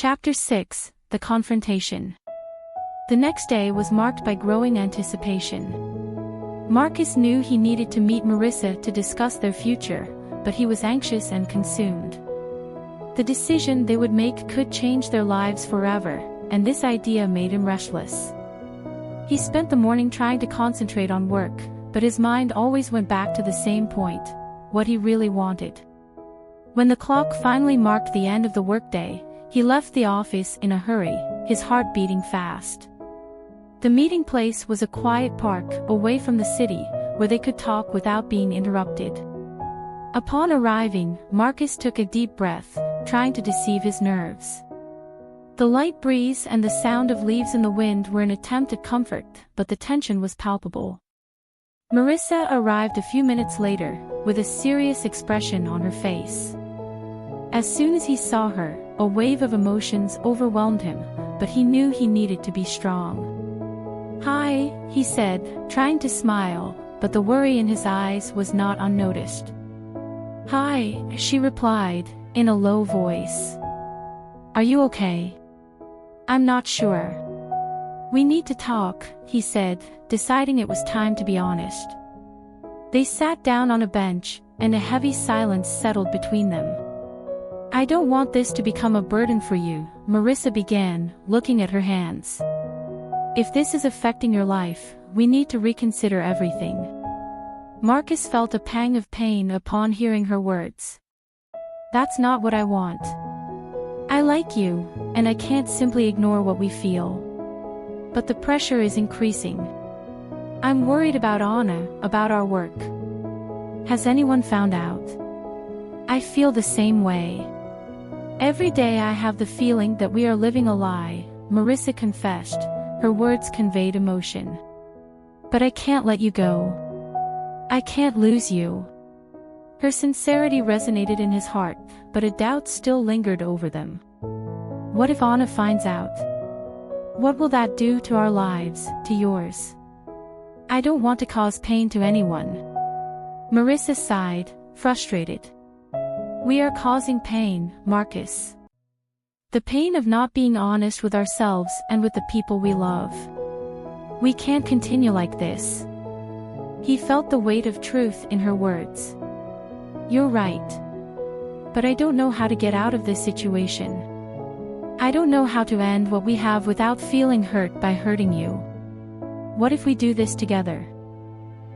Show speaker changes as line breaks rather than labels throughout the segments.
Chapter 6: The Confrontation. The next day was marked by growing anticipation. Marcus knew he needed to meet Marissa to discuss their future, but he was anxious and consumed. The decision they would make could change their lives forever, and this idea made him restless. He spent the morning trying to concentrate on work, but his mind always went back to the same point: what he really wanted. When the clock finally marked the end of the workday, he left the office in a hurry, his heart beating fast. The meeting place was a quiet park away from the city, where they could talk without being interrupted. Upon arriving, Marcus took a deep breath, trying to deceive his nerves. The light breeze and the sound of leaves in the wind were an attempt at comfort, but the tension was palpable. Marissa arrived a few minutes later, with a serious expression on her face. As soon as he saw her, a wave of emotions overwhelmed him, but he knew he needed to be strong. "Hi," he said, trying to smile, but the worry in his eyes was not unnoticed. "Hi," she replied, in a low voice. "Are you okay?" "I'm not sure." "We need to talk," he said, deciding it was time to be honest. They sat down on a bench, and a heavy silence settled between them. "I don't want this to become a burden for you," Marissa began, looking at her hands. "If this is affecting your life, we need to reconsider everything." Marcus felt a pang of pain upon hearing her words. "That's not what I want. I like you, and I can't simply ignore what we feel. But the pressure is increasing. I'm worried about Anna, about our work. Has anyone found out? I feel the same way. Every day I have the feeling that we are living a lie," Marissa confessed, her words conveyed emotion. "But I can't let you go. I can't lose you." Her sincerity resonated in his heart, but a doubt still lingered over them. What if Anna finds out? What will that do to our lives, to yours? I don't want to cause pain to anyone. Marissa sighed, frustrated. "We are causing pain, Marcus. The pain of not being honest with ourselves and with the people we love. We can't continue like this." He felt the weight of truth in her words. "You're right. But I don't know how to get out of this situation. I don't know how to end what we have without feeling hurt by hurting you. What if we do this together?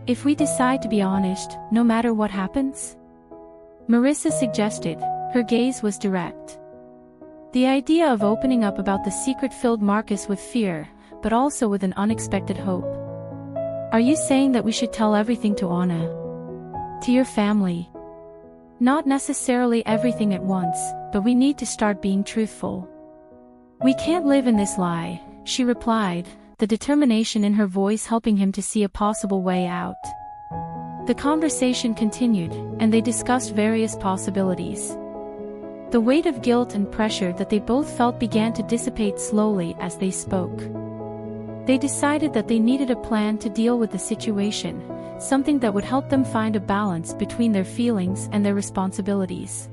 If we decide to be honest, no matter what happens?" Marissa suggested, her gaze was direct. The idea of opening up about the secret filled Marcus with fear, but also with an unexpected hope. "Are you saying that we should tell everything to Anna? To your family?" "Not necessarily everything at once, but we need to start being truthful. We can't live in this lie," she replied, the determination in her voice helping him to see a possible way out. The conversation continued, and they discussed various possibilities. The weight of guilt and pressure that they both felt began to dissipate slowly as they spoke. They decided that they needed a plan to deal with the situation, something that would help them find a balance between their feelings and their responsibilities.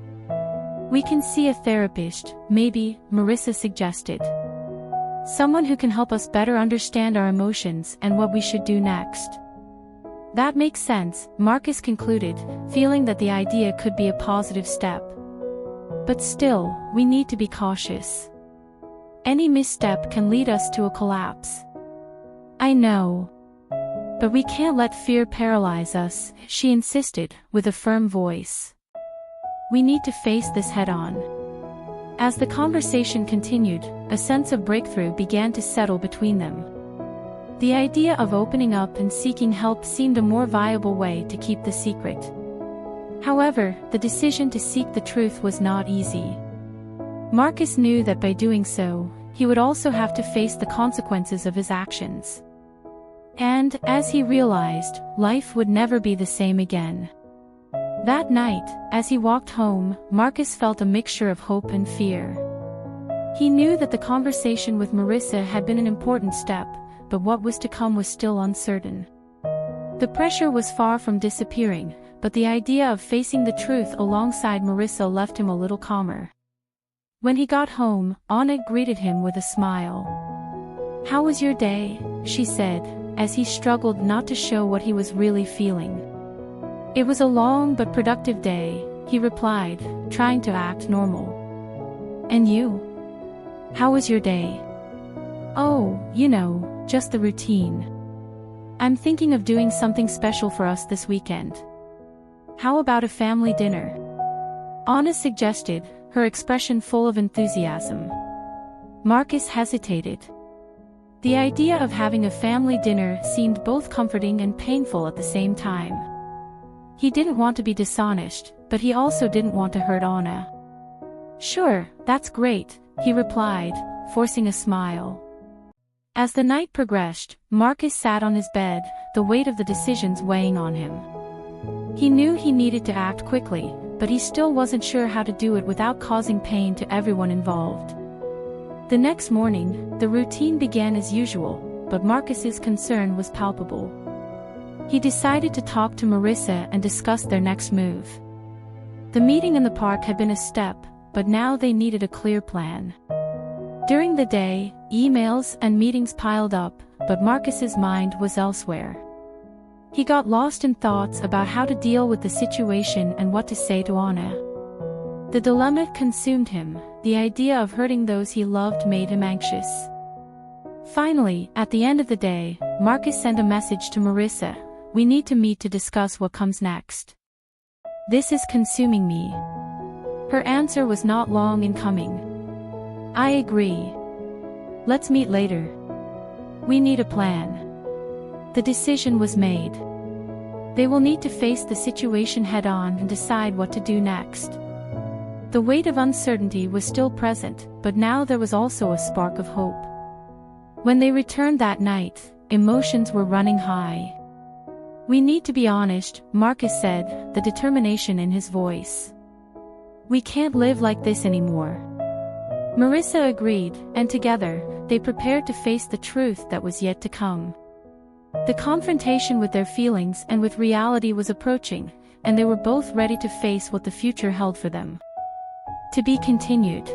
"We can see a therapist, maybe," Marissa suggested. "Someone who can help us better understand our emotions and what we should do next." "That makes sense," Marcus concluded, feeling that the idea could be a positive step. "But still, we need to be cautious. Any misstep can lead us to a collapse." "I know. But we can't let fear paralyze us," she insisted, with a firm voice. "We need to face this head-on." As the conversation continued, a sense of breakthrough began to settle between them. The idea of opening up and seeking help seemed a more viable way to keep the secret. However, the decision to seek the truth was not easy. Marcus knew that by doing so, he would also have to face the consequences of his actions. And, as he realized, life would never be the same again. That night, as he walked home, Marcus felt a mixture of hope and fear. He knew that the conversation with Marissa had been an important step, but what was to come was still uncertain. The pressure was far from disappearing, but the idea of facing the truth alongside Marissa left him a little calmer. When he got home, Anna greeted him with a smile. "How was your day?" she said, as he struggled not to show what he was really feeling. "It was a long but productive day," he replied, trying to act normal. "And you? How was your day?" "Oh, just the routine. I'm thinking of doing something special for us this weekend. How about a family dinner?" Anna suggested, her expression full of enthusiasm. Marcus hesitated. The idea of having a family dinner seemed both comforting and painful at the same time. He didn't want to be dishonest, but he also didn't want to hurt Anna. "Sure, that's great," he replied, forcing a smile. As the night progressed, Marcus sat on his bed, the weight of the decisions weighing on him. He knew he needed to act quickly, but he still wasn't sure how to do it without causing pain to everyone involved. The next morning, the routine began as usual, but Marcus's concern was palpable. He decided to talk to Marissa and discuss their next move. The meeting in the park had been a step, but now they needed a clear plan. During the day, emails and meetings piled up, but Marcus's mind was elsewhere. He got lost in thoughts about how to deal with the situation and what to say to Anna. The dilemma consumed him. The idea of hurting those he loved made him anxious. Finally, at the end of the day, Marcus sent a message to Marissa. "We need to meet to discuss what comes next. This is consuming me." Her answer was not long in coming. "I agree. Let's meet later. We need a plan." The decision was made. They will need to face the situation head-on and decide what to do next. The weight of uncertainty was still present, but now there was also a spark of hope. When they returned that night, emotions were running high. "We need to be honest," Marcus said, the determination in his voice. "We can't live like this anymore." Marissa agreed, and together, they prepared to face the truth that was yet to come. The confrontation with their feelings and with reality was approaching, and they were both ready to face what the future held for them. To be continued.